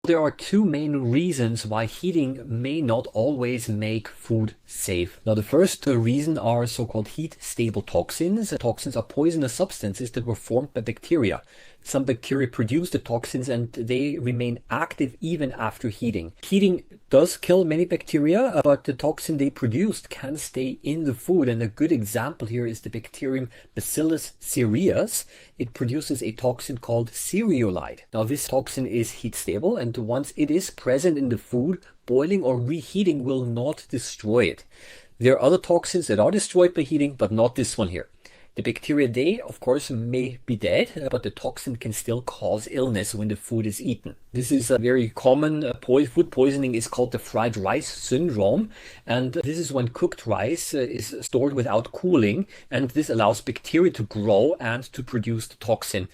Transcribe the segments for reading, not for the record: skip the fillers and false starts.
There are two main reasons why heating may not always make food safe. Now, the first reason are so-called heat-stable toxins. Toxins are poisonous substances that were formed by bacteria. Some bacteria produce the toxins and they remain active even after heating. Heating does kill many bacteria, but the toxin they produced can stay in the food. And a good example here is the bacterium Bacillus cereus. It produces a toxin called cereulide. Now, this toxin is heat stable, and once it is present in the food, boiling or reheating will not destroy it. There are other toxins that are destroyed by heating, but not this one here. The bacteria, they, of course, may be dead, but the toxin can still cause illness when the food is eaten. This is a very common food poisoning is called the fried rice syndrome. And this is when cooked rice is stored without cooling, and this allows bacteria to grow and to produce the toxin.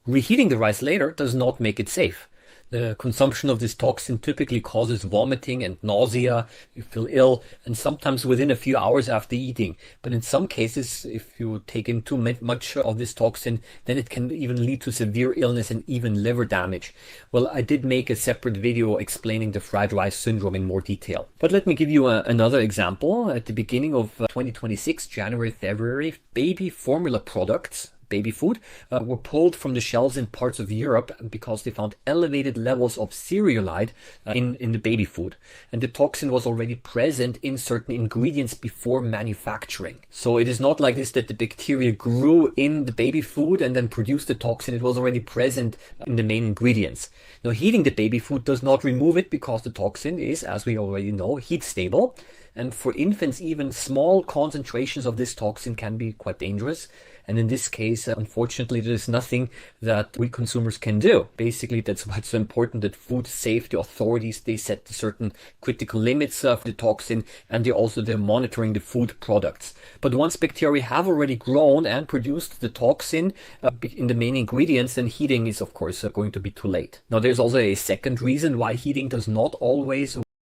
Reheating the rice later does not make it safe. The consumption of this toxin typically causes vomiting and nausea. You feel ill, and sometimes within a few hours after eating. But in some cases, if you take in too much of this toxin, then it can even lead to severe illness and even liver damage. Well, I did make a separate video explaining the fried rice syndrome in more detail. But let me give you another example. At the beginning of 2026, January, February, baby formula products, baby food, were pulled from the shelves in parts of Europe because they found elevated levels of cereulide in the baby food. And the toxin was already present in certain ingredients before manufacturing. So it is not like this that the bacteria grew in the baby food and then produced the toxin. It was already present in the main ingredients. Now, heating the baby food does not remove it because the toxin is, as we already know, heat stable. And for infants, even small concentrations of this toxin can be quite dangerous. And in this case, unfortunately, there is nothing that we consumers can do. Basically, that's why it's so important that food safety authorities, they set certain critical limits of the toxin, and they're monitoring the food products. But once bacteria have already grown and produced the toxin in the main ingredients, then heating is, of course, going to be too late. Now, there's also a second reason why heating does not always